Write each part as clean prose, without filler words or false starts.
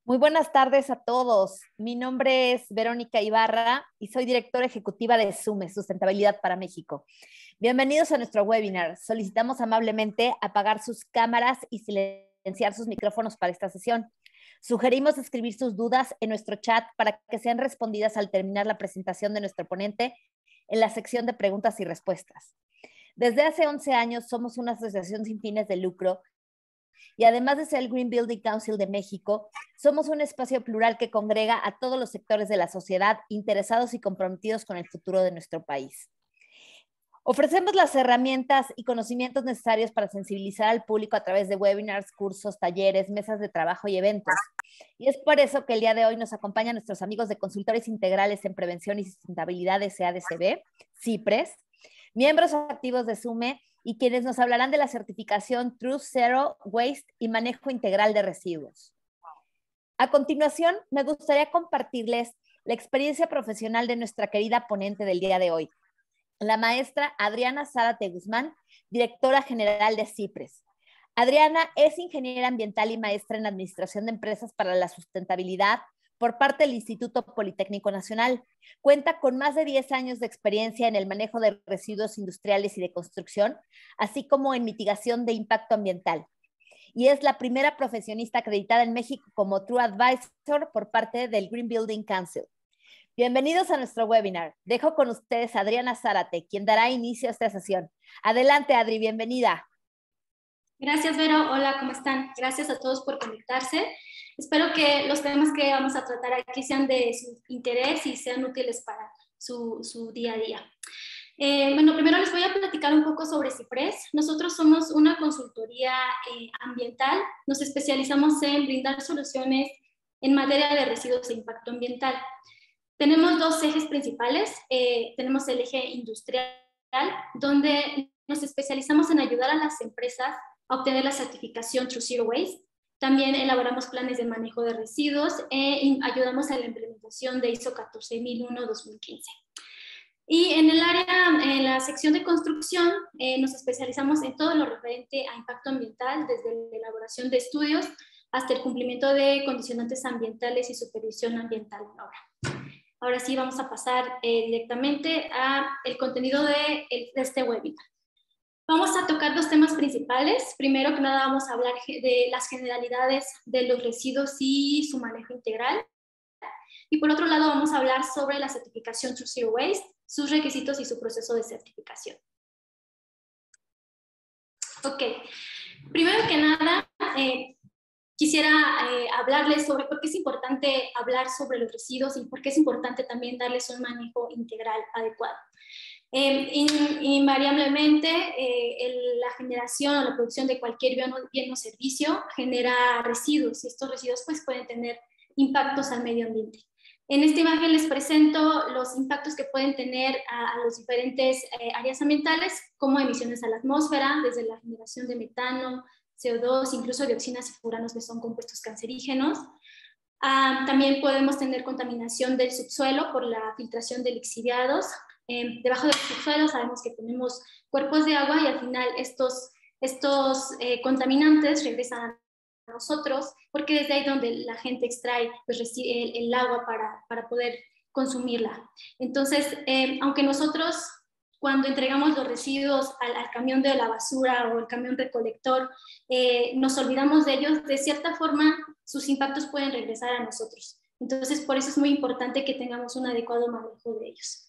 Muy buenas tardes a todos. Mi nombre es Verónica Ibarra y soy directora ejecutiva de SUME, Sustentabilidad para México. Bienvenidos a nuestro webinar. Solicitamos amablemente apagar sus cámaras y silenciar sus micrófonos para esta sesión. Sugerimos escribir sus dudas en nuestro chat para que sean respondidas al terminar la presentación de nuestro ponente en la sección de preguntas y respuestas. Desde hace 11 años somos una asociación sin fines de lucro y además de ser el Green Building Council de México, somos un espacio plural que congrega a todos los sectores de la sociedad interesados y comprometidos con el futuro de nuestro país. Ofrecemos las herramientas y conocimientos necesarios para sensibilizar al público a través de webinars, cursos, talleres, mesas de trabajo y eventos. Y es por eso que el día de hoy nos acompañan nuestros amigos de Consultores Integrales en Prevención y Sustentabilidad de SADCB, CIPRES, miembros activos de SUME y quienes nos hablarán de la certificación True Zero Waste y manejo integral de residuos. A continuación, me gustaría compartirles la experiencia profesional de nuestra querida ponente del día de hoy, la maestra Adriana Zárate Guzmán, directora general de CIPRES. Adriana es ingeniera ambiental y maestra en Administración de Empresas para la Sustentabilidad por parte del Instituto Politécnico Nacional. Cuenta con más de 10 años de experiencia en el manejo de residuos industriales y de construcción, así como en mitigación de impacto ambiental. Y es la primera profesionista acreditada en México como True Advisor por parte del Green Building Council. Bienvenidos a nuestro webinar. Dejo con ustedes a Adriana Zárate, quien dará inicio a esta sesión. Adelante, Adri, bienvenida. Gracias, Vero. Hola, ¿cómo están? Gracias a todos por conectarse. Espero que los temas que vamos a tratar aquí sean de su interés y sean útiles para su día a día. Bueno, primero les voy a platicar un poco sobre CIPRES. Nosotros somos una consultoría ambiental. Nos especializamos en brindar soluciones en materia de residuos e impacto ambiental. Tenemos dos ejes principales. Tenemos el eje industrial, donde nos especializamos en ayudar a las empresas a obtener la certificación True Zero Waste. También elaboramos planes de manejo de residuos e ayudamos a la implementación de ISO 14001-2015. Y en el área, en la sección de construcción, nos especializamos en todo lo referente a impacto ambiental, desde la elaboración de estudios hasta el cumplimiento de condicionantes ambientales y supervisión ambiental en obra. Ahora sí vamos a pasar directamente al contenido de este webinar. Vamos a tocar dos temas principales. Primero que nada vamos a hablar de las generalidades de los residuos y su manejo integral. Y por otro lado vamos a hablar sobre la certificación True Zero Waste, sus requisitos y su proceso de certificación. Ok, primero que nada quisiera hablarles sobre por qué es importante hablar sobre los residuos y por qué es importante también darles un manejo integral adecuado. Invariablemente, la generación o la producción de cualquier bien o servicio genera residuos y estos residuos pues, pueden tener impactos al medio ambiente. En esta imagen les presento los impactos que pueden tener a los diferentes áreas ambientales, como emisiones a la atmósfera, desde la generación de metano, CO2, incluso dioxinas y furanos, que son compuestos cancerígenos. También podemos tener contaminación del subsuelo por la filtración de lixiviados. Debajo del subsuelo sabemos que tenemos cuerpos de agua y al final estos contaminantes regresan a nosotros porque desde ahí donde la gente extrae pues, el agua para poder consumirla. Entonces, aunque nosotros cuando entregamos los residuos al camión de la basura o el camión recolector, nos olvidamos de ellos, de cierta forma sus impactos pueden regresar a nosotros. Entonces, por eso es muy importante que tengamos un adecuado manejo de ellos.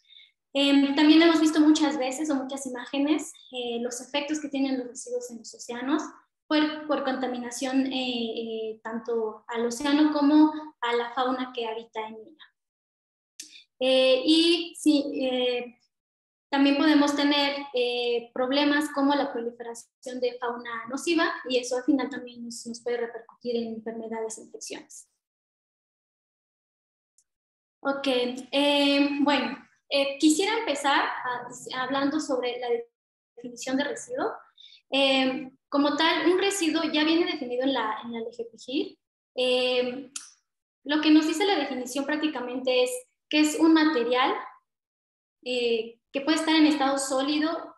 También hemos visto muchas veces o muchas imágenes los efectos que tienen los residuos en los océanos por contaminación tanto al océano como a la fauna que habita en ella. También podemos tener problemas como la proliferación de fauna nociva y eso al final también nos puede repercutir en enfermedades e infecciones. Ok, bueno. Quisiera empezar hablando sobre la definición de residuo. Como tal, un residuo ya viene definido en la LGPGI. Lo que nos dice la definición prácticamente es que es un material que puede estar en estado sólido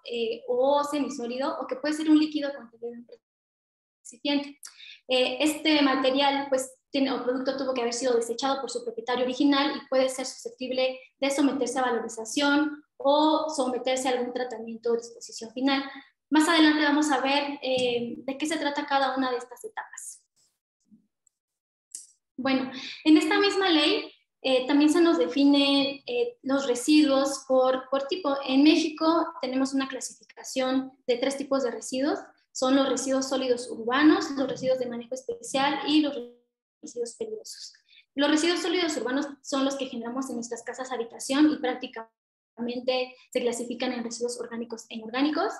o semisólido, o que puede ser un líquido contenido en recipiente. Este material pues, o producto tuvo que haber sido desechado por su propietario original y puede ser susceptible de someterse a valorización o someterse a algún tratamiento de disposición final. Más adelante vamos a ver de qué se trata cada una de estas etapas. Bueno, en esta misma ley también se nos definen los residuos por tipo. En México tenemos una clasificación de 3 tipos de residuos. Son los residuos sólidos urbanos, los residuos de manejo especial y los residuos peligrosos. Los residuos sólidos urbanos son los que generamos en nuestras casas habitación y prácticamente se clasifican en residuos orgánicos e inorgánicos.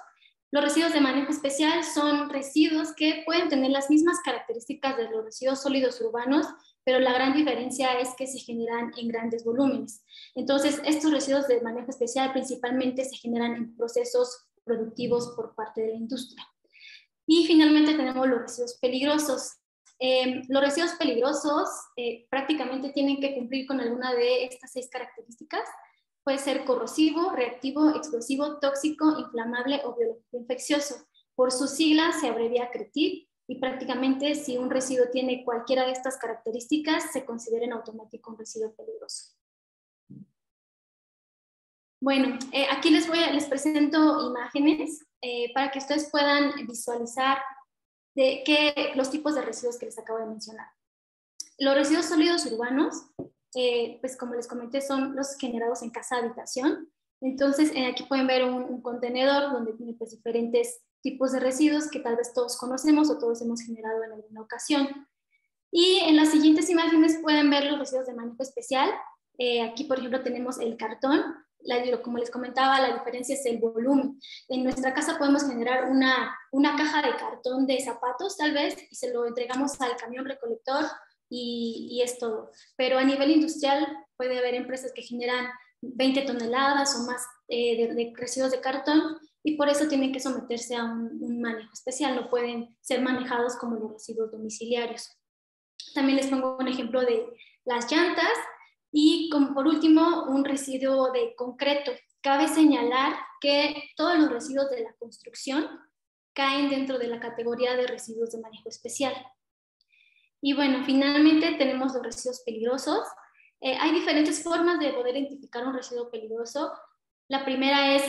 Los residuos de manejo especial son residuos que pueden tener las mismas características de los residuos sólidos urbanos, pero la gran diferencia es que se generan en grandes volúmenes. Entonces, estos residuos de manejo especial principalmente se generan en procesos productivos por parte de la industria. Y finalmente tenemos los residuos peligrosos. Los residuos peligrosos prácticamente tienen que cumplir con alguna de estas 6 características. Puede ser corrosivo, reactivo, explosivo, tóxico, inflamable o biológico infeccioso. Por sus siglas se abrevia CRETID y prácticamente si un residuo tiene cualquiera de estas características se considera en automático un residuo peligroso. Bueno, aquí les presento imágenes para que ustedes puedan visualizar los tipos de residuos que les acabo de mencionar. Los residuos sólidos urbanos, pues como les comenté, son los generados en casa habitación. Entonces, aquí pueden ver un contenedor donde tiene pues, diferentes tipos de residuos que tal vez todos conocemos o todos hemos generado en alguna ocasión. Y en las siguientes imágenes pueden ver los residuos de manejo especial. Aquí, por ejemplo, tenemos el cartón. Como les comentaba, la diferencia es el volumen. En nuestra casa podemos generar una caja de cartón de zapatos, tal vez, y se lo entregamos al camión recolector y es todo. Pero a nivel industrial puede haber empresas que generan 20 toneladas o más de residuos de cartón y por eso tienen que someterse a un manejo especial. No pueden ser manejados como los residuos domiciliarios. También les pongo un ejemplo de las llantas. Y como por último, un residuo de concreto. Cabe señalar que todos los residuos de la construcción caen dentro de la categoría de residuos de manejo especial. Y bueno, finalmente tenemos los residuos peligrosos. Hay diferentes formas de poder identificar un residuo peligroso. La primera es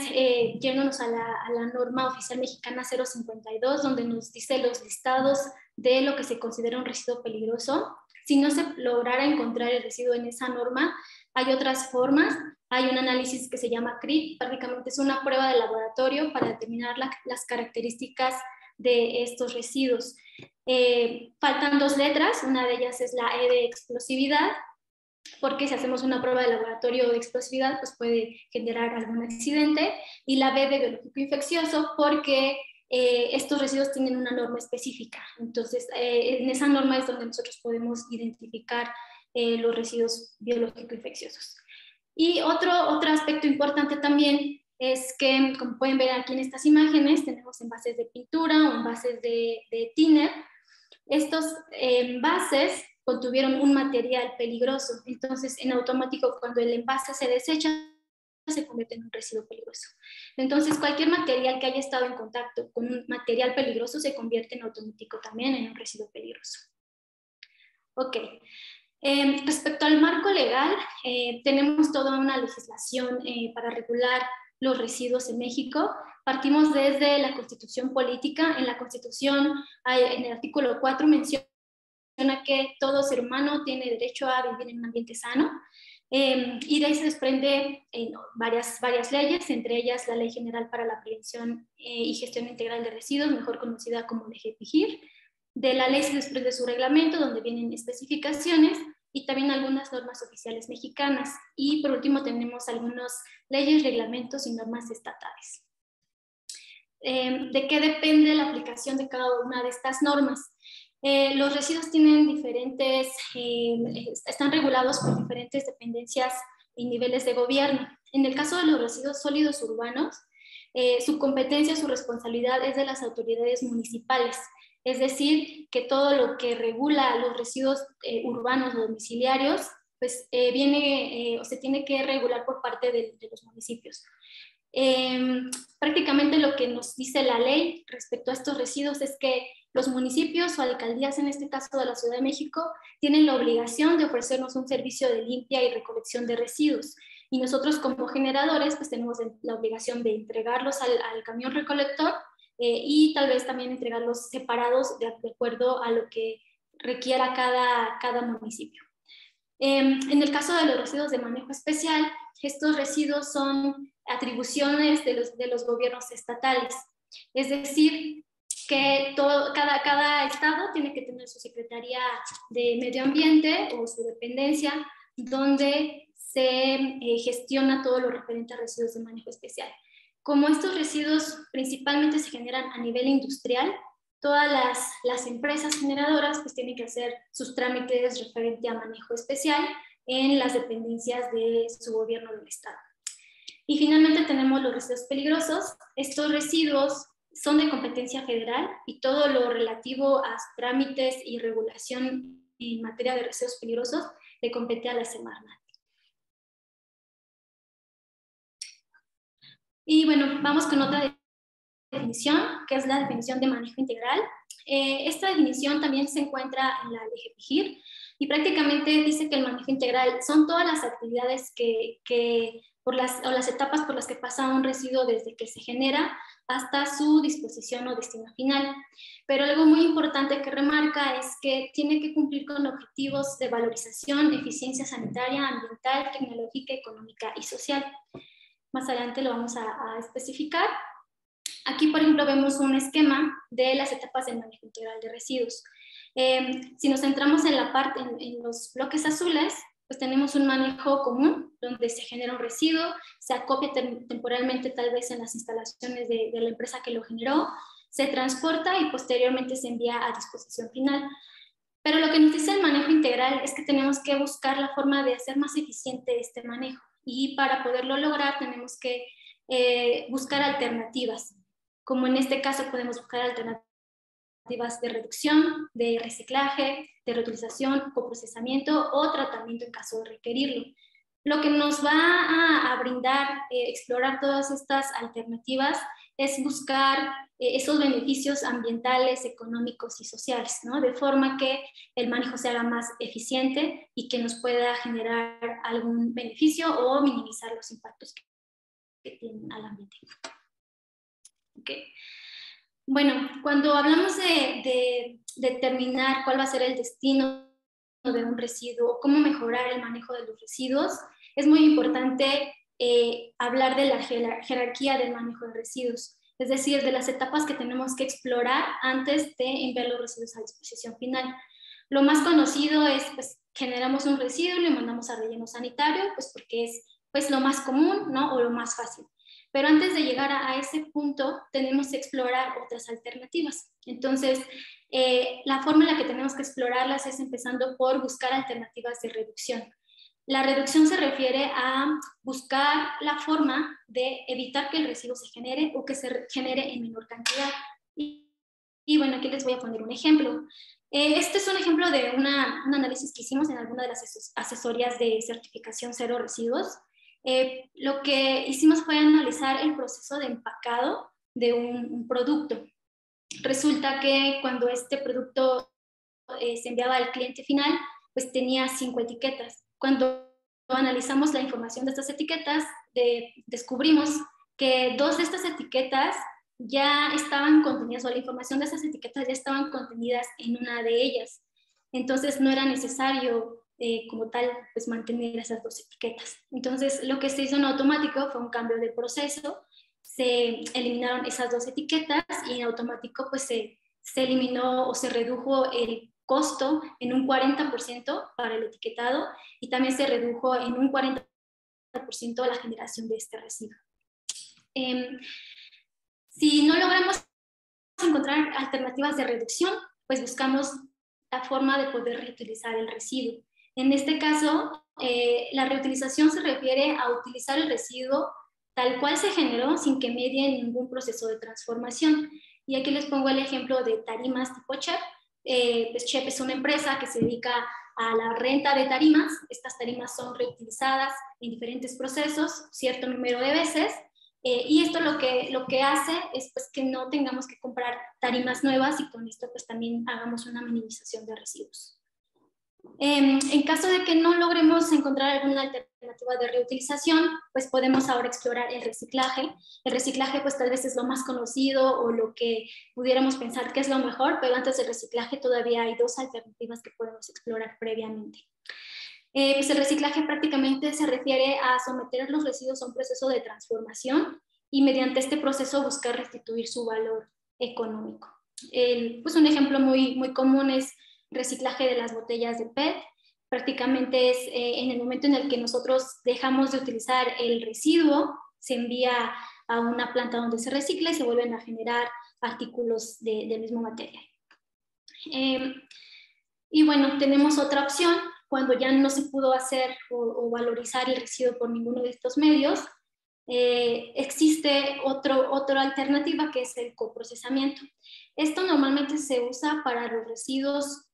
yéndonos a la norma oficial mexicana 052, donde nos dice los listados de lo que se considera un residuo peligroso. Si no se lograra encontrar el residuo en esa norma, hay otras formas. Hay un análisis que se llama CRIT, prácticamente es una prueba de laboratorio para determinar las características de estos residuos. Faltan 2 letras, una de ellas es la E de explosividad, porque si hacemos una prueba de laboratorio de explosividad, pues puede generar algún accidente, y la B de biológico infeccioso, porque estos residuos tienen una norma específica. Entonces, en esa norma es donde nosotros podemos identificar los residuos biológico-infecciosos. Y otro aspecto importante también es que, como pueden ver aquí en estas imágenes, tenemos envases de pintura o envases de thinner. Estos envases contuvieron un material peligroso, entonces en automático cuando el envase se desecha, se convierte en un residuo peligroso. Entonces, cualquier material que haya estado en contacto con un material peligroso se convierte en automático también en un residuo peligroso. Ok. Respecto al marco legal, tenemos toda una legislación para regular los residuos en México. Partimos desde la Constitución Política. En la Constitución, en el artículo 4 menciona que todo ser humano tiene derecho a vivir en un ambiente sano. Y de ahí se desprende varias leyes, entre ellas la Ley General para la Prevención y Gestión Integral de Residuos, mejor conocida como LGPGIR. De la ley se desprende su reglamento, donde vienen especificaciones y también algunas normas oficiales mexicanas. Y por último tenemos algunas leyes, reglamentos y normas estatales. ¿De qué depende la aplicación de cada una de estas normas? Los residuos tienen están regulados por diferentes dependencias y niveles de gobierno. En el caso de los residuos sólidos urbanos, su competencia, su responsabilidad es de las autoridades municipales. Es decir, que todo lo que regula los residuos urbanos o domiciliarios, pues viene o se tiene que regular por parte de los municipios. Prácticamente lo que nos dice la ley respecto a estos residuos es que los municipios o alcaldías, en este caso de la Ciudad de México, tienen la obligación de ofrecernos un servicio de limpia y recolección de residuos. Y nosotros como generadores, pues tenemos la obligación de entregarlos al camión recolector y tal vez también entregarlos separados de acuerdo a lo que requiera cada municipio. En el caso de los residuos de manejo especial, estos residuos son atribuciones de los gobiernos estatales. Es decir, que cada estado tiene que tener su Secretaría de Medio Ambiente o su dependencia donde se gestiona todo lo referente a residuos de manejo especial. Como estos residuos principalmente se generan a nivel industrial, todas las empresas generadoras pues tienen que hacer sus trámites referente a manejo especial en las dependencias de su gobierno del estado. Y finalmente tenemos los residuos peligrosos. Estos residuos son de competencia federal y todo lo relativo a trámites y regulación en materia de residuos peligrosos le compete a la Semarnat. Y bueno, vamos con otra definición, que es la definición de manejo integral. Esta definición también se encuentra en la LGPGIR y prácticamente dice que el manejo integral son todas las actividades o las etapas por las que pasa un residuo desde que se genera hasta su disposición o destino final. Pero algo muy importante que remarca es que tiene que cumplir con objetivos de valorización, eficiencia sanitaria, ambiental, tecnológica, económica y social. Más adelante lo vamos a especificar. Aquí, por ejemplo, vemos un esquema de las etapas del manejo integral de residuos. Si nos centramos en los bloques azules, pues tenemos un manejo común, donde se genera un residuo, se acopia temporalmente tal vez en las instalaciones de la empresa que lo generó, se transporta y posteriormente se envía a disposición final. Pero lo que nos dice el manejo integral es que tenemos que buscar la forma de hacer más eficiente este manejo. Y para poderlo lograr tenemos que buscar alternativas. Como en este caso podemos buscar alternativas de reducción, de reciclaje, de reutilización, coprocesamiento o tratamiento en caso de requerirlo. Lo que nos va a brindar explorar todas estas alternativas es buscar esos beneficios ambientales, económicos y sociales, ¿no? De forma que el manejo se haga más eficiente y que nos pueda generar algún beneficio o minimizar los impactos que tienen al ambiente. Okay. Bueno, cuando hablamos de determinar cuál va a ser el destino de un residuo o cómo mejorar el manejo de los residuos, es muy importante hablar de la jerarquía del manejo de residuos, es decir, de las etapas que tenemos que explorar antes de enviar los residuos a disposición final. Lo más conocido es, pues, generamos un residuo y lo mandamos a relleno sanitario, pues porque es pues, lo más común, ¿no? O lo más fácil. Pero antes de llegar a ese punto, tenemos que explorar otras alternativas. Entonces, la forma en la que tenemos que explorarlas es empezando por buscar alternativas de reducción. La reducción se refiere a buscar la forma de evitar que el residuo se genere o que se genere en menor cantidad. Y bueno, aquí les voy a poner un ejemplo. Este es un ejemplo de un análisis que hicimos en alguna de las asesorías de certificación cero residuos. Lo que hicimos fue analizar el proceso de empacado de un producto. Resulta que cuando este producto se enviaba al cliente final, pues tenía 5 etiquetas. Cuando analizamos la información de estas etiquetas, descubrimos que 2 de estas etiquetas ya estaban contenidas, o la información de esas etiquetas ya estaban contenidas en una de ellas. Entonces no era necesario como tal, pues mantener esas 2 etiquetas. Entonces lo que se hizo en automático fue un cambio de proceso, se eliminaron esas 2 etiquetas y en automático pues se eliminó o se redujo el costo en un 40% para el etiquetado y también se redujo en un 40% la generación de este residuo. Si no logramos encontrar alternativas de reducción, pues buscamos la forma de poder reutilizar el residuo. En este caso, la reutilización se refiere a utilizar el residuo tal cual se generó sin que medie ningún proceso de transformación. Y aquí les pongo el ejemplo de tarimas tipo CHEP. Pues CHEP es una empresa que se dedica a la renta de tarimas. Estas tarimas son reutilizadas en diferentes procesos, cierto número de veces, Y esto lo que hace es pues, que no tengamos que comprar tarimas nuevas y con esto pues, también hagamos una minimización de residuos. En caso de que no logremos encontrar alguna alternativa de reutilización, pues podemos ahora explorar el reciclaje. El reciclaje pues tal vez es lo más conocido o lo que pudiéramos pensar que es lo mejor, pero antes del reciclaje todavía hay dos alternativas que podemos explorar previamente. Pues el reciclaje prácticamente se refiere a someter los residuos a un proceso de transformación y mediante este proceso buscar restituir su valor económico. Pues un ejemplo muy común es reciclaje de las botellas de PET. Prácticamente es en el momento en el que nosotros dejamos de utilizar el residuo, se envía a una planta donde se recicla y se vuelven a generar artículos del mismo material. Y bueno, tenemos otra opción cuando ya no se pudo hacer o valorizar el residuo por ninguno de estos medios. Existe otra alternativa que es el coprocesamiento. Esto normalmente se usa para los residuos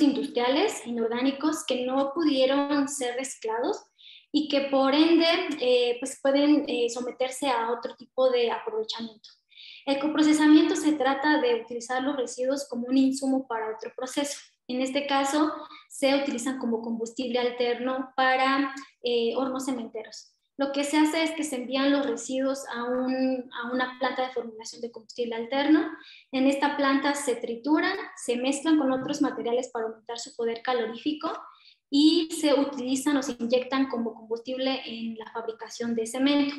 industriales, inorgánicos, que no pudieron ser reciclados y que por ende pues pueden someterse a otro tipo de aprovechamiento. El coprocesamiento se trata de utilizar los residuos como un insumo para otro proceso. En este caso, se utilizan como combustible alterno para hornos cementeros. Lo que se hace es que se envían los residuos a una planta de formulación de combustible alterno. En esta planta se trituran, se mezclan con otros materiales para aumentar su poder calorífico y se utilizan o se inyectan como combustible en la fabricación de cemento.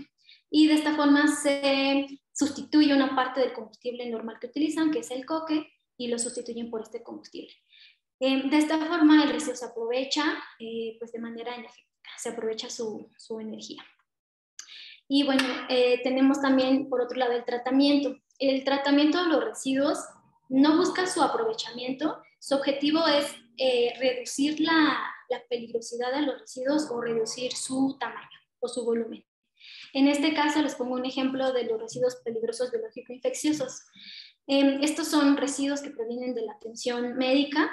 Y de esta forma se sustituye una parte del combustible normal que utilizan, que es el coque, y lo sustituyen por este combustible. De esta forma el residuo se aprovecha pues de manera energética, se aprovecha su energía. Y bueno, tenemos también por otro lado el tratamiento. El tratamiento de los residuos no busca su aprovechamiento, su objetivo es reducir la peligrosidad de los residuos o reducir su tamaño o su volumen. En este caso les pongo un ejemplo de los residuos peligrosos biológico-infecciosos. Estos son residuos que provienen de la atención médica,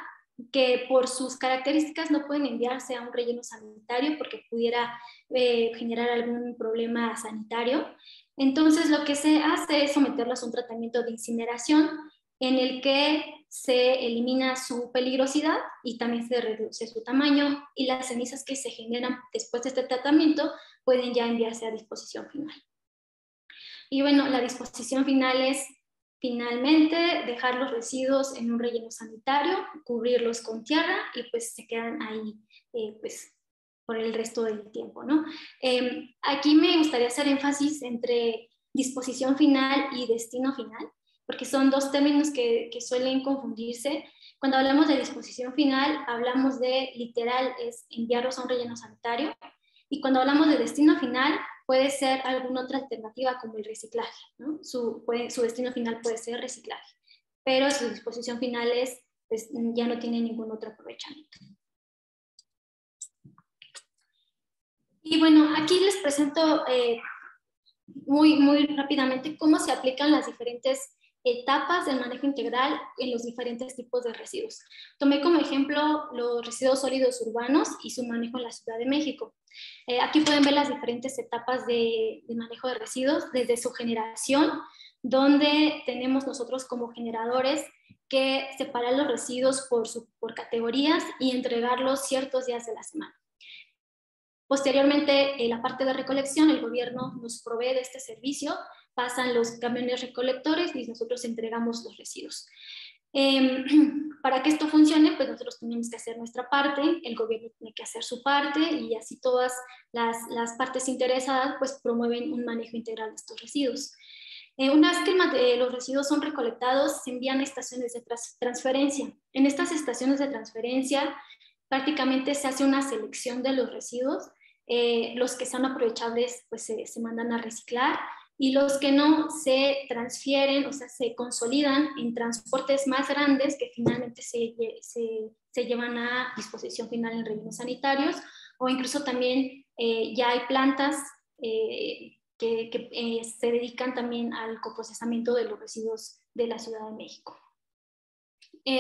que por sus características no pueden enviarse a un relleno sanitario porque pudiera generar algún problema sanitario. Entonces lo que se hace es someterlos a un tratamiento de incineración en el que se elimina su peligrosidad y también se reduce su tamaño, y las cenizas que se generan después de este tratamiento pueden ya enviarse a disposición final. Y bueno, la disposición final es finalmente dejar los residuos en un relleno sanitario, cubrirlos con tierra y pues se quedan ahí pues por el resto del tiempo, ¿no? Aquí me gustaría hacer énfasis entre disposición final y destino final, porque son dos términos que suelen confundirse. Cuando hablamos de disposición final, hablamos de literal, es enviarlos a un relleno sanitario, y cuando hablamos de destino final, puede ser alguna otra alternativa como el reciclaje, ¿no? Su destino final puede ser reciclaje, pero su disposición final es, pues, ya no tiene ningún otro aprovechamiento. Y bueno, aquí les presento muy rápidamente cómo se aplican las diferentes etapas del manejo integral en los diferentes tipos de residuos. Tomé como ejemplo los residuos sólidos urbanos y su manejo en la Ciudad de México. Aquí pueden ver las diferentes etapas de manejo de residuos desde su generación, donde tenemos nosotros como generadores que separar los residuos por categorías y entregarlos ciertos días de la semana. Posteriormente, en la parte de recolección, el gobierno nos provee de este servicio, pasan los camiones recolectores y nosotros entregamos los residuos. Para que esto funcione, pues nosotros tenemos que hacer nuestra parte, el gobierno tiene que hacer su parte, y así todas las partes interesadas pues promueven un manejo integral de estos residuos. Una vez que los residuos son recolectados, se envían a estaciones de transferencia. En estas estaciones de transferencia prácticamente se hace una selección de los residuos. Los que son aprovechables pues se mandan a reciclar, y los que no se transfieren, o sea, se consolidan en transportes más grandes que finalmente se llevan a disposición final en rellenos sanitarios, o incluso también ya hay plantas que se dedican también al coprocesamiento de los residuos de la Ciudad de México.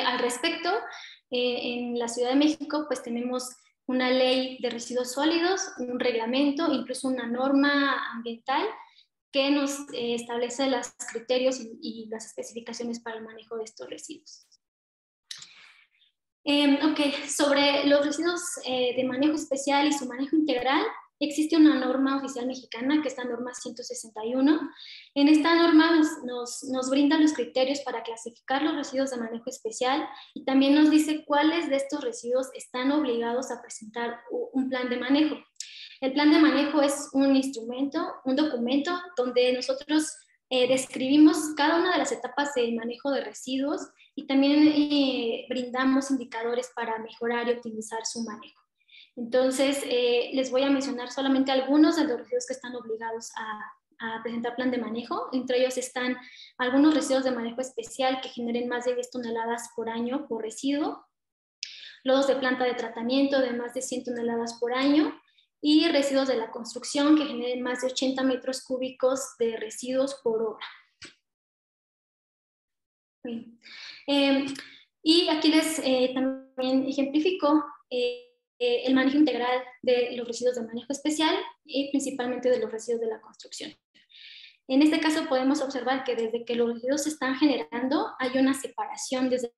Al respecto, en la Ciudad de México pues tenemos una ley de residuos sólidos, un reglamento, incluso una norma ambiental que nos establece los criterios y las especificaciones para el manejo de estos residuos. Sobre los residuos de manejo especial y su manejo integral, existe una norma oficial mexicana, que es la norma 161. En esta norma nos brinda los criterios para clasificar los residuos de manejo especial y también nos dice cuáles de estos residuos están obligados a presentar un plan de manejo. El plan de manejo es un instrumento, un documento donde nosotros describimos cada una de las etapas de manejo de residuos y también brindamos indicadores para mejorar y optimizar su manejo. Entonces, les voy a mencionar solamente algunos de los residuos que están obligados a presentar plan de manejo. Entre ellos están algunos residuos de manejo especial que generen más de 10 toneladas por año por residuo, lodos de planta de tratamiento de más de 100 toneladas por año, y residuos de la construcción que generen más de 80 metros cúbicos de residuos por hora. Y aquí les también ejemplifico el manejo integral de los residuos de manejo especial y principalmente de los residuos de la construcción. En este caso podemos observar que desde que los residuos se están generando hay una separación desde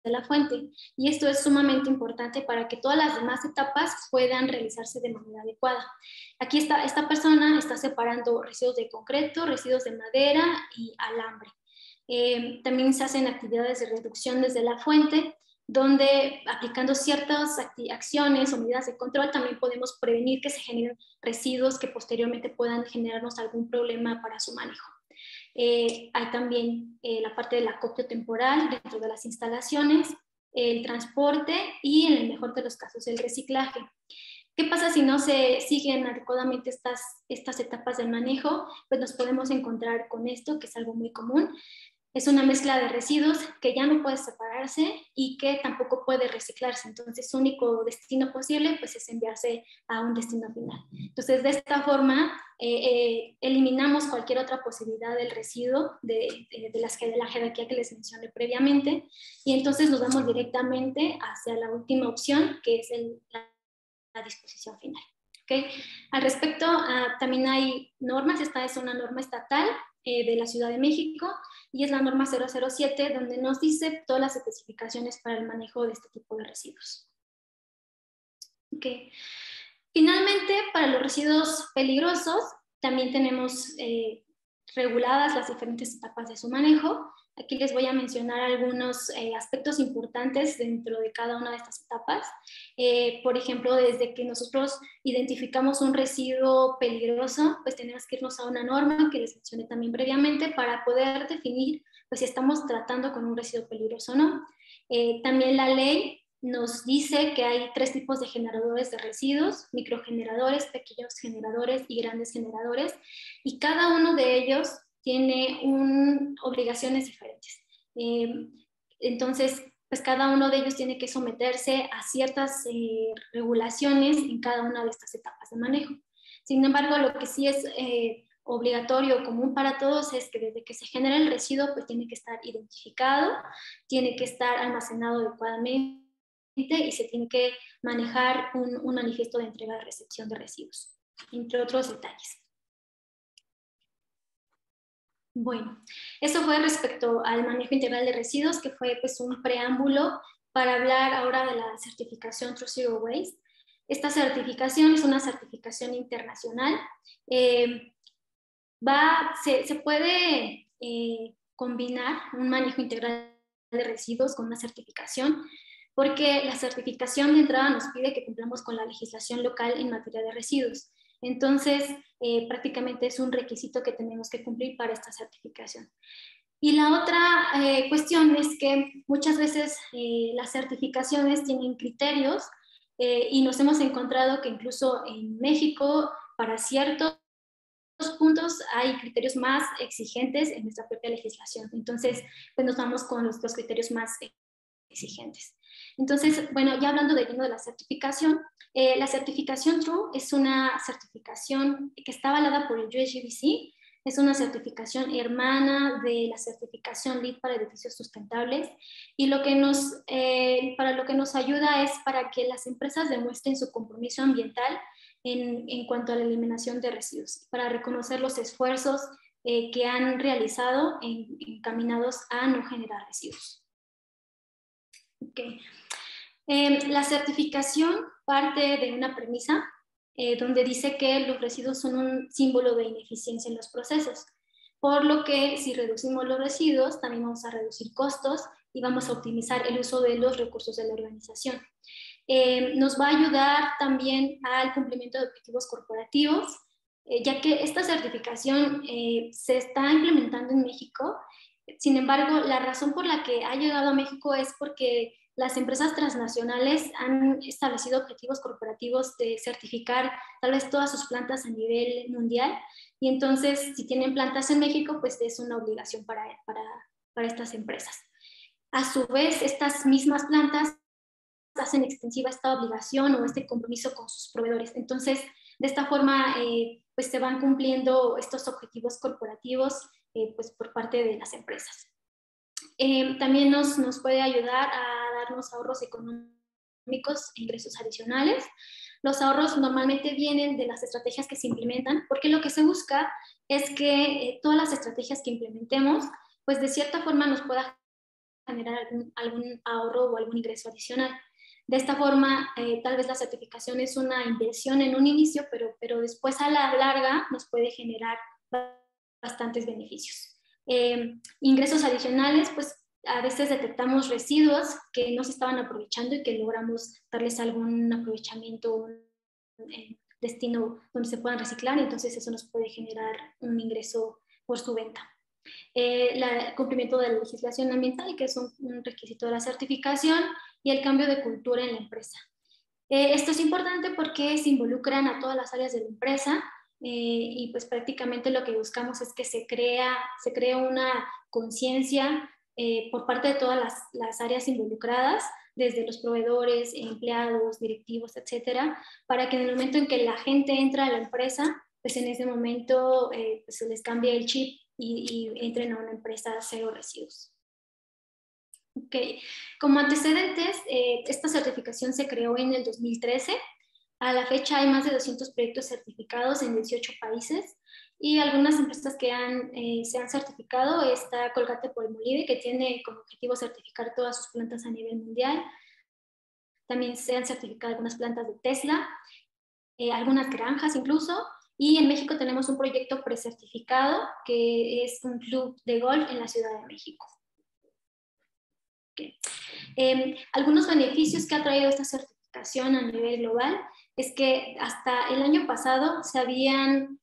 la fuente, y esto es sumamente importante para que todas las demás etapas puedan realizarse de manera adecuada. Aquí esta persona está separando residuos de concreto, residuos de madera y alambre. También se hacen actividades de reducción desde la fuente, donde aplicando ciertas acciones o medidas de control también podemos prevenir que se generen residuos que posteriormente puedan generarnos algún problema para su manejo. Hay también la parte del acopio temporal dentro de las instalaciones, el transporte y, en el mejor de los casos, el reciclaje. ¿Qué pasa si no se siguen adecuadamente estas etapas del manejo? Pues nos podemos encontrar con esto, que es algo muy común. Es una mezcla de residuos que ya no puede separarse y que tampoco puede reciclarse. Entonces, su único destino posible pues, es enviarse a un destino final. Entonces, de esta forma, eliminamos cualquier otra posibilidad del residuo de la jerarquía que les mencioné previamente, y entonces nos vamos directamente hacia la última opción, que es la disposición final. ¿Okay? Al respecto, también hay normas. Esta es una norma estatal de la Ciudad de México, y es la norma 007, donde nos dice todas las especificaciones para el manejo de este tipo de residuos. Okay. Finalmente, para los residuos peligrosos, también tenemos reguladas las diferentes etapas de su manejo. Aquí les voy a mencionar algunos aspectos importantes dentro de cada una de estas etapas. Por ejemplo, desde que nosotros identificamos un residuo peligroso, pues tenemos que irnos a una norma que les mencioné también previamente para poder definir pues, si estamos tratando con un residuo peligroso o no. También la ley nos dice que hay 3 tipos de generadores de residuos: microgeneradores, pequeños generadores y grandes generadores, y cada uno de ellos tiene obligaciones diferentes. Entonces, pues cada uno de ellos tiene que someterse a ciertas regulaciones en cada una de estas etapas de manejo. Sin embargo, lo que sí es obligatorio, común para todos, es que desde que se genera el residuo, pues tiene que estar identificado, tiene que estar almacenado adecuadamente y se tiene que manejar un manifiesto de entrega y recepción de residuos, entre otros detalles. Bueno, eso fue respecto al manejo integral de residuos, que fue pues, un preámbulo para hablar ahora de la certificación True Zero Waste. Esta certificación es una certificación internacional. Se puede combinar un manejo integral de residuos con una certificación, porque la certificación de entrada nos pide que cumplamos con la legislación local en materia de residuos. Entonces, prácticamente es un requisito que tenemos que cumplir para esta certificación. Y la otra cuestión es que muchas veces las certificaciones tienen criterios y nos hemos encontrado que incluso en México, para ciertos puntos, hay criterios más exigentes en nuestra propia legislación. Entonces, pues nos vamos con los criterios más exigentes. Entonces, bueno, ya hablando de lleno de la certificación True es una certificación que está avalada por el USGBC. Es una certificación hermana de la certificación LEED para edificios sustentables, y para lo que nos ayuda es para que las empresas demuestren su compromiso ambiental en cuanto a la eliminación de residuos, para reconocer los esfuerzos que han realizado encaminados a no generar residuos. Okay. La certificación parte de una premisa donde dice que los residuos son un símbolo de ineficiencia en los procesos, por lo que si reducimos los residuos también vamos a reducir costos y vamos a optimizar el uso de los recursos de la organización. Nos va a ayudar también al cumplimiento de objetivos corporativos, ya que esta certificación se está implementando en México. Sin embargo, la razón por la que ha llegado a México es porque las empresas transnacionales han establecido objetivos corporativos de certificar tal vez todas sus plantas a nivel mundial, y entonces si tienen plantas en México, pues es una obligación para estas empresas. A su vez, estas mismas plantas hacen extensiva esta obligación o este compromiso con sus proveedores. Entonces, de esta forma, pues se van cumpliendo estos objetivos corporativos pues por parte de las empresas. También nos puede ayudar a darnos ahorros económicos e ingresos adicionales. Los ahorros normalmente vienen de las estrategias que se implementan, porque lo que se busca es que todas las estrategias que implementemos, pues de cierta forma nos pueda generar algún ahorro o algún ingreso adicional. De esta forma, tal vez la certificación es una inversión en un inicio, pero después a la larga nos puede generar bastantes beneficios. Ingresos adicionales, pues a veces detectamos residuos que no se estaban aprovechando y que logramos darles algún aprovechamiento, destino donde se puedan reciclar, y entonces eso nos puede generar un ingreso por su venta. El cumplimiento de la legislación ambiental, que es un requisito de la certificación, y el cambio de cultura en la empresa. Esto es importante porque se involucran a todas las áreas de la empresa, y pues prácticamente lo que buscamos es que se cree una conciencia por parte de todas las áreas involucradas, desde los proveedores, empleados, directivos, etcétera, para que en el momento en que la gente entra a la empresa, pues en ese momento pues se les cambie el chip y entren a una empresa cero residuos. Okay. Como antecedentes, esta certificación se creó en el 2013. A la fecha hay más de 200 proyectos certificados en 18 países, y algunas empresas que se han certificado está Colgate-Palmolive, que tiene como objetivo certificar todas sus plantas a nivel mundial. También se han certificado algunas plantas de Tesla, algunas granjas incluso, y en México tenemos un proyecto precertificado que es un club de golf en la Ciudad de México. Okay. Algunos beneficios que ha traído esta certificación a nivel global es que hasta el año pasado se habían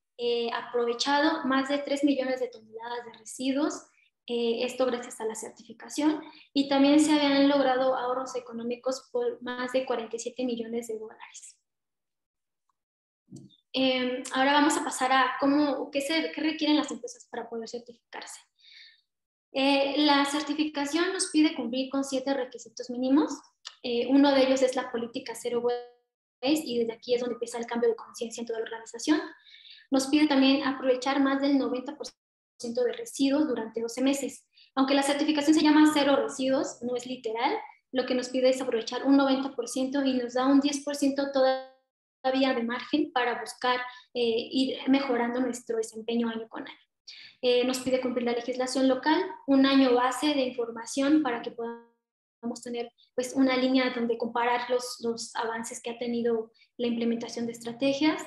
aprovechado más de 3 millones de toneladas de residuos, esto gracias a la certificación, y también se habían logrado ahorros económicos por más de 47 millones de dólares. Ahora vamos a pasar a qué requieren las empresas para poder certificarse. La certificación nos pide cumplir con 7 requisitos mínimos. Uno de ellos es la política Zero Waste, y desde aquí es donde empieza el cambio de conciencia en toda la organización. Nos pide también aprovechar más del 90% de residuos durante 12 meses. Aunque la certificación se llama cero residuos, no es literal. Lo que nos pide es aprovechar un 90% y nos da un 10% todavía de margen para buscar ir mejorando nuestro desempeño año con año. Nos pide cumplir la legislación local, un año base de información para que podamos tener pues, una línea donde comparar los avances que ha tenido la implementación de estrategias,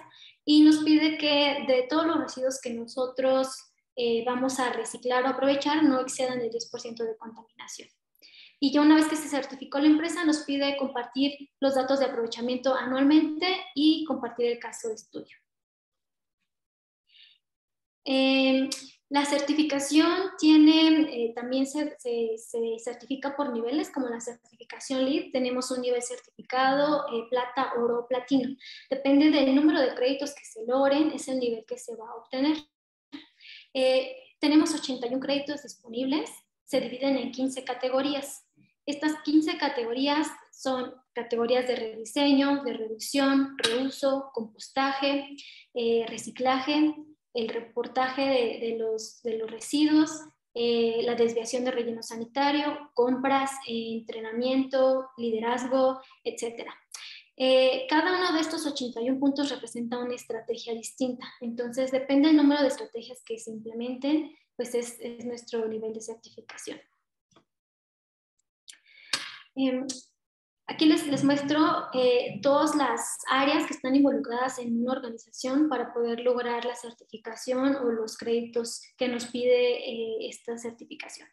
y nos pide que de todos los residuos que nosotros vamos a reciclar o aprovechar no excedan el 10% de contaminación. Y ya una vez que se certificó la empresa, nos pide compartir los datos de aprovechamiento anualmente y compartir el caso de estudio. La certificación también se certifica por niveles, como la certificación LEED. Tenemos un nivel certificado, plata, oro, platino. Depende del número de créditos que se logren, es el nivel que se va a obtener. Tenemos 81 créditos disponibles, se dividen en 15 categorías. Estas 15 categorías son categorías de rediseño, de reducción, reuso, compostaje, reciclaje, el reportaje de los residuos, la desviación de relleno sanitario, compras, entrenamiento, liderazgo, etc. Cada uno de estos 81 puntos representa una estrategia distinta. Entonces, depende del número de estrategias que se implementen, pues es nuestro nivel de certificación. Aquí les muestro todas las áreas que están involucradas en una organización para poder lograr la certificación o los créditos que nos pide esta certificación.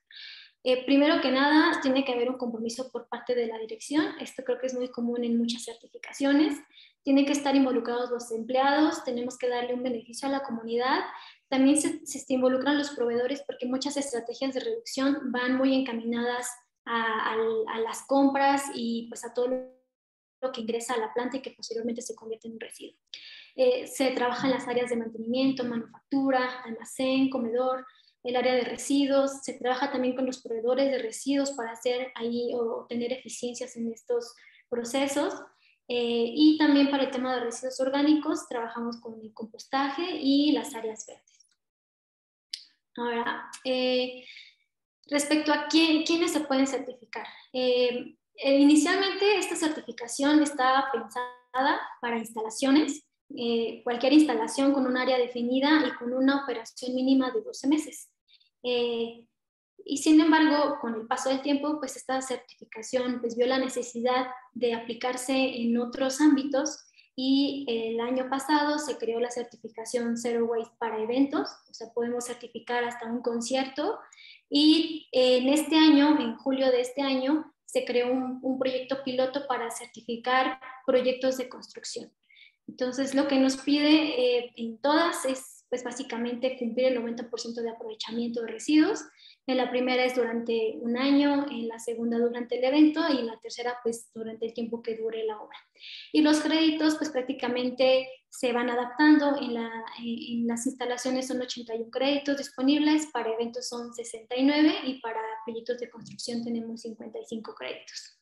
Primero que nada, tiene que haber un compromiso por parte de la dirección. Esto creo que es muy común en muchas certificaciones. Tienen que estar involucrados los empleados, tenemos que darle un beneficio a la comunidad. También se involucran los proveedores porque muchas estrategias de reducción van muy encaminadas a las compras y pues a todo lo que ingresa a la planta y que posteriormente se convierte en un residuo. Se trabaja en las áreas de mantenimiento, manufactura, almacén, comedor, el área de residuos. Se trabaja también con los proveedores de residuos para hacer ahí o tener eficiencias en estos procesos. Y también para el tema de residuos orgánicos trabajamos con el compostaje y las áreas verdes. Ahora, respecto a quiénes se pueden certificar. Inicialmente esta certificación estaba pensada para instalaciones, cualquier instalación con un área definida y con una operación mínima de 12 meses. Y sin embargo, con el paso del tiempo, pues esta certificación pues, vio la necesidad de aplicarse en otros ámbitos y el año pasado se creó la certificación Zero Waste para eventos, o sea, podemos certificar hasta un concierto. Y en este año, en julio de este año, se creó un proyecto piloto para certificar proyectos de construcción. Entonces, lo que nos pide en todas es, pues, básicamente cumplir el 90% de aprovechamiento de residuos. En la primera es durante un año, en la segunda durante el evento y en la tercera, pues, durante el tiempo que dure la obra. Y los créditos, pues, prácticamente se van adaptando. En las instalaciones son 81 créditos disponibles, para eventos son 69 y para proyectos de construcción tenemos 55 créditos.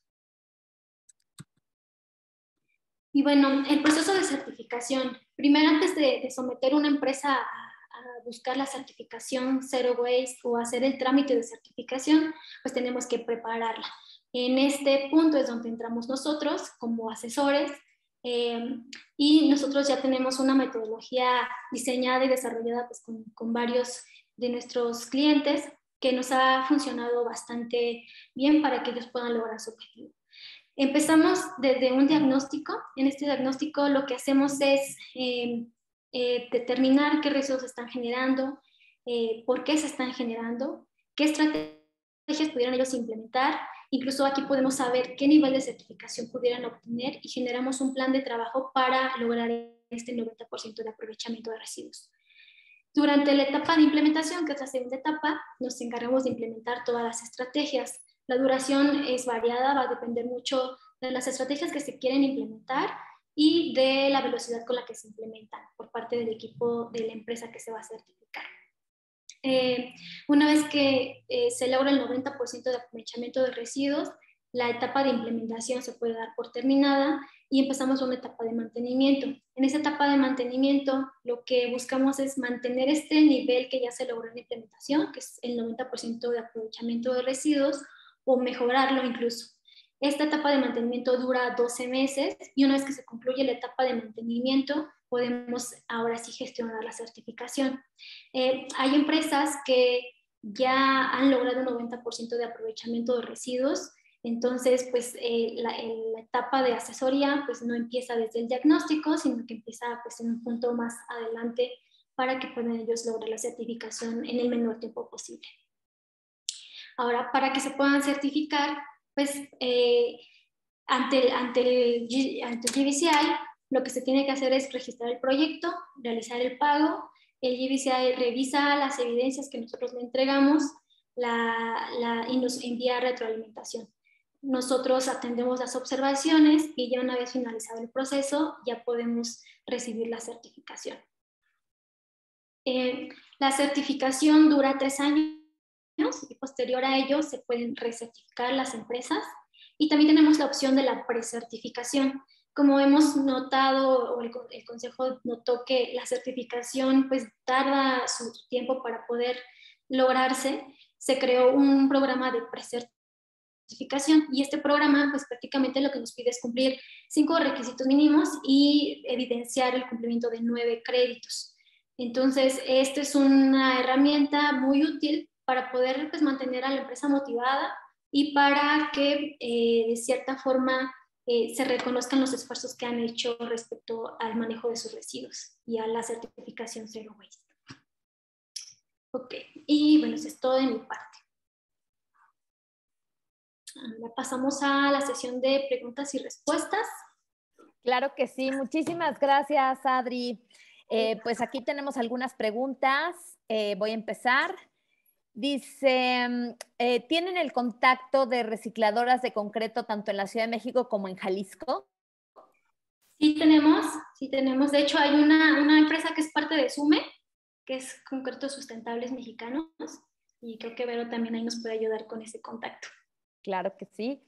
Y bueno, el proceso de certificación. Primero, antes de someter una empresa a buscar la certificación Zero Waste o hacer el trámite de certificación, pues tenemos que prepararla. En este punto es donde entramos nosotros como asesores y nosotros ya tenemos una metodología diseñada y desarrollada pues, con varios de nuestros clientes que nos ha funcionado bastante bien para que ellos puedan lograr su objetivo. Empezamos desde un diagnóstico. En este diagnóstico lo que hacemos es determinar qué residuos se están generando, por qué se están generando, qué estrategias pudieran ellos implementar. Incluso aquí podemos saber qué nivel de certificación pudieran obtener y generamos un plan de trabajo para lograr este 90% de aprovechamiento de residuos. Durante la etapa de implementación, que es la segunda etapa, nos encargamos de implementar todas las estrategias. La duración es variada, va a depender mucho de las estrategias que se quieren implementar y de la velocidad con la que se implementan por parte del equipo de la empresa que se va a certificar. Una vez que se logra el 90% de aprovechamiento de residuos, la etapa de implementación se puede dar por terminada y empezamos una etapa de mantenimiento. En esa etapa de mantenimiento lo que buscamos es mantener este nivel que ya se logró en la implementación, que es el 90% de aprovechamiento de residuos, o mejorarlo incluso. Esta etapa de mantenimiento dura 12 meses y una vez que se concluye la etapa de mantenimiento, podemos ahora sí gestionar la certificación. Hay empresas que ya han logrado un 90% de aprovechamiento de residuos, entonces pues la etapa de asesoría pues no empieza desde el diagnóstico, sino que empieza pues en un punto más adelante para que puedan ellos lograr la certificación en el menor tiempo posible. Ahora, para que se puedan certificar, pues ante el GBCI, lo que se tiene que hacer es registrar el proyecto, realizar el pago. El GBCI revisa las evidencias que nosotros le entregamos y nos envía retroalimentación. Nosotros atendemos las observaciones y ya una vez finalizado el proceso, ya podemos recibir la certificación. La certificación dura 3 años y posterior a ello se pueden recertificar las empresas. Y también tenemos la opción de la precertificación. como hemos notado, o el Consejo notó que la certificación pues tarda su tiempo para poder lograrse, se creó un programa de precertificación y este programa pues prácticamente lo que nos pide es cumplir 5 requisitos mínimos y evidenciar el cumplimiento de 9 créditos. Entonces, esta es una herramienta muy útil para poder pues, mantener a la empresa motivada y para que de cierta forma se reconozcan los esfuerzos que han hecho respecto al manejo de sus residuos y a la certificación Zero Waste. Ok, y bueno, eso es todo de mi parte. Ahora pasamos a la sesión de preguntas y respuestas. Claro que sí, muchísimas gracias, Adri. Pues aquí tenemos algunas preguntas. Voy a empezar. Dice, ¿tienen el contacto de recicladoras de concreto tanto en la Ciudad de México como en Jalisco? Sí tenemos. De hecho, hay una empresa que es parte de SUME, que es Concretos Sustentables Mexicanos, y creo que Vero también ahí nos puede ayudar con ese contacto. Claro que sí.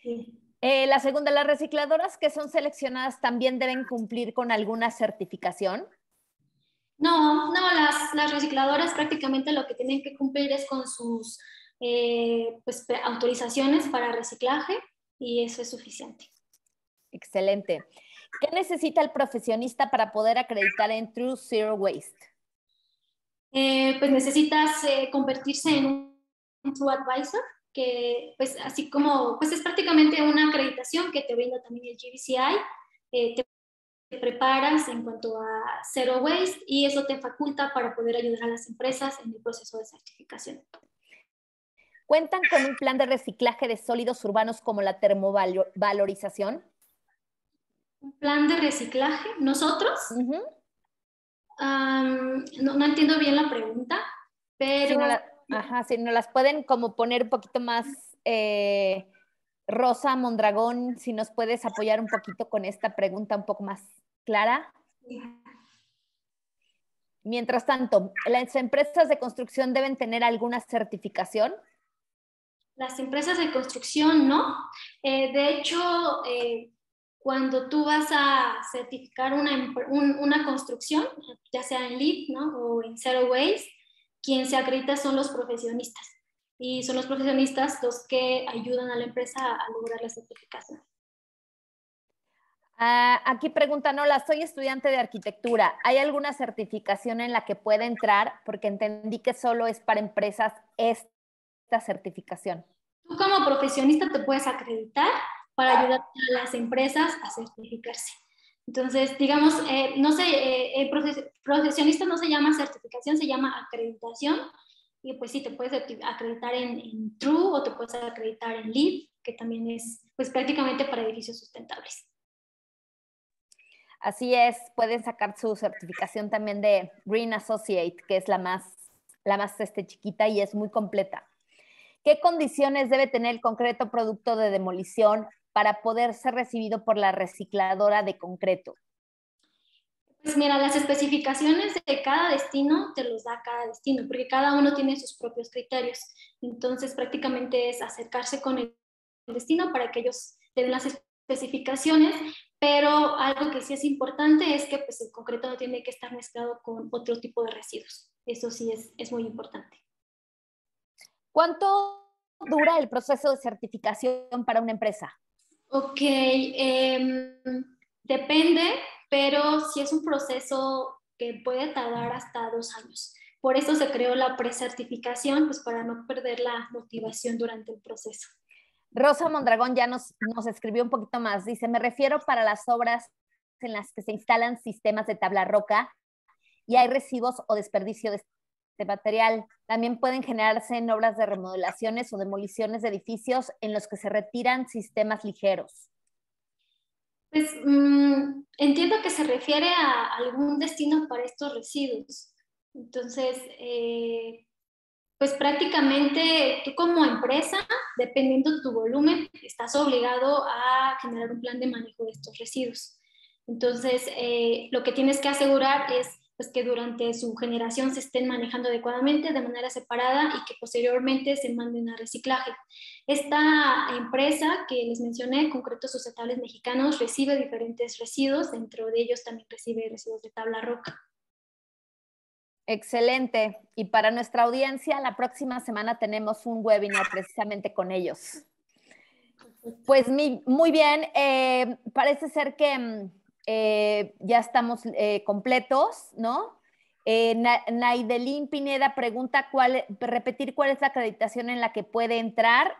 Sí. La segunda, ¿las recicladoras que son seleccionadas también deben cumplir con alguna certificación? No, las recicladoras prácticamente lo que tienen que cumplir es con sus pues, autorizaciones para reciclaje y eso es suficiente. Excelente. ¿Qué necesita el profesionista para poder acreditar en True Zero Waste? Pues necesitas convertirse en un True Advisor, que pues así como, pues es prácticamente una acreditación que te brinda también el GBCI, te preparas en cuanto a Zero Waste y eso te faculta para poder ayudar a las empresas en el proceso de certificación. ¿Cuentan con un plan de reciclaje de sólidos urbanos como la termovalorización? ¿Un plan de reciclaje? ¿Nosotros? No entiendo bien la pregunta, pero... Si no las pueden como poner un poquito más Rosa Mondragón, si nos puedes apoyar un poquito con esta pregunta un poco más clara. Mientras tanto, ¿las empresas de construcción deben tener alguna certificación? Las empresas de construcción no. De hecho, cuando tú vas a certificar una construcción, ya sea en LEED, ¿no? O en Zero Waste, quien se acredita son los profesionistas. Y son los profesionistas los que ayudan a la empresa a lograr la certificación. Aquí preguntan, hola, soy estudiante de arquitectura. ¿Hay alguna certificación en la que pueda entrar? Porque entendí que solo es para empresas esta certificación. Tú como profesionista te puedes acreditar para ayudar a las empresas a certificarse. Entonces, digamos, no sé, profesionista no se llama certificación, se llama acreditación. Y pues sí, te puedes acreditar en True o te puedes acreditar en LEED, que también es pues prácticamente para edificios sustentables. Así es, pueden sacar su certificación también de Green Associate, que es la más chiquita y es muy completa. ¿Qué condiciones debe tener el concreto producto de demolición para poder ser recibido por la recicladora de concreto? Pues mira, las especificaciones de cada destino te los da cada destino, porque cada uno tiene sus propios criterios. Entonces, prácticamente es acercarse con el destino para que ellos te den las especificaciones, pero algo que sí es importante es que pues, el concreto no tiene que estar mezclado con otro tipo de residuos. Eso sí es muy importante. ¿Cuánto dura el proceso de certificación para una empresa? Ok, depende, pero sí es un proceso que puede tardar hasta 2 años. Por eso se creó la precertificación, pues para no perder la motivación durante el proceso. Rosa Mondragón ya nos escribió un poquito más. Dice, me refiero para las obras en las que se instalan sistemas de tabla roca y hay residuos o desperdicio de este material. También pueden generarse en obras de remodelaciones o demoliciones de edificios en los que se retiran sistemas ligeros. Pues entiendo que se refiere a algún destino para estos residuos. Entonces, pues prácticamente tú como empresa, dependiendo de tu volumen, estás obligado a generar un plan de manejo de estos residuos. Entonces, lo que tienes que asegurar es pues que durante su generación se estén manejando adecuadamente de manera separada y que posteriormente se manden a reciclaje. Esta empresa que les mencioné, Concretos Sustentables Mexicanos, recibe diferentes residuos, dentro de ellos también recibe residuos de tabla roca. Excelente. Y para nuestra audiencia, la próxima semana tenemos un webinar precisamente con ellos. Pues muy bien, parece ser que ya estamos completos, ¿no? Naidelín Pineda pregunta repetir cuál es la acreditación en la que puede entrar.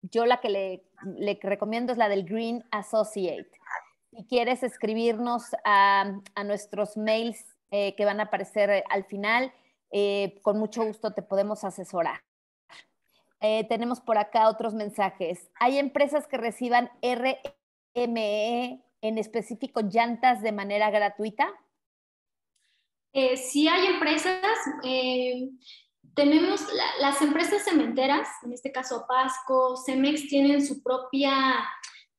Yo la que le recomiendo es la del Green Associate. Si quieres escribirnos a nuestros mails que van a aparecer al final, con mucho gusto te podemos asesorar. Tenemos por acá otros mensajes. ¿Hay empresas que reciban RME, en específico llantas, de manera gratuita? Sí hay empresas, tenemos las empresas cementeras, en este caso Apasco, Cemex, tienen su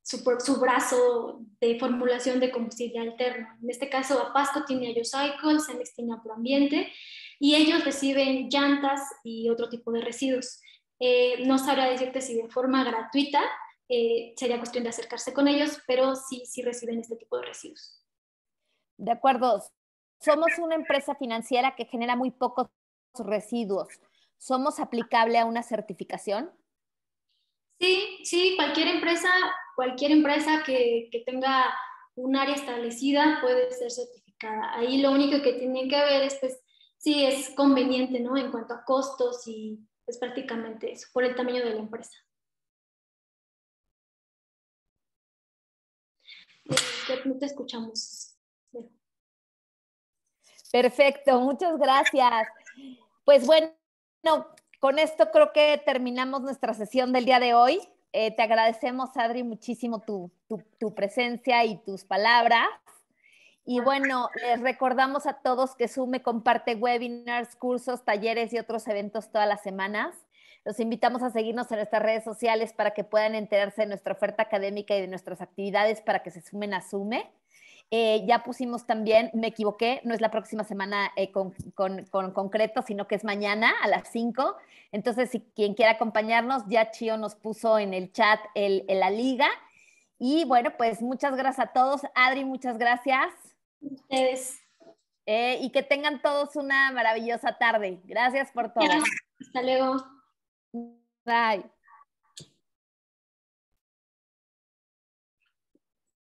su brazo de formulación de combustible alterno. En este caso Apasco tiene IOCycle, Cemex tiene Aproambiente, y ellos reciben llantas y otro tipo de residuos. No sabría decirte si de forma gratuita, sería cuestión de acercarse con ellos, pero sí reciben este tipo de residuos. De acuerdo. Somos una empresa financiera que genera muy pocos residuos. ¿Somos aplicable a una certificación? Sí, cualquier empresa que tenga un área establecida puede ser certificada. Ahí lo único que tienen que ver es, pues, si es conveniente, ¿no? En cuanto a costos, y es prácticamente eso, por el tamaño de la empresa. No te escuchamos. Perfecto, muchas gracias. Pues bueno, con esto creo que terminamos nuestra sesión del día de hoy. Te agradecemos, Adri, muchísimo tu presencia y tus palabras. Y bueno, les recordamos a todos que Sume comparte webinars, cursos, talleres y otros eventos todas las semanas. Los invitamos a seguirnos en nuestras redes sociales para que puedan enterarse de nuestra oferta académica y de nuestras actividades para que se sumen a Sume. Ya pusimos también, me equivoqué, no es la próxima semana con concreto, sino que es mañana a las 5. Entonces, si quien quiera acompañarnos, ya Chio nos puso en el chat la liga. Y bueno, pues muchas gracias a todos. Adri, muchas gracias. Ustedes. Y que tengan todos una maravillosa tarde. Gracias por todo. Hasta luego. Bye.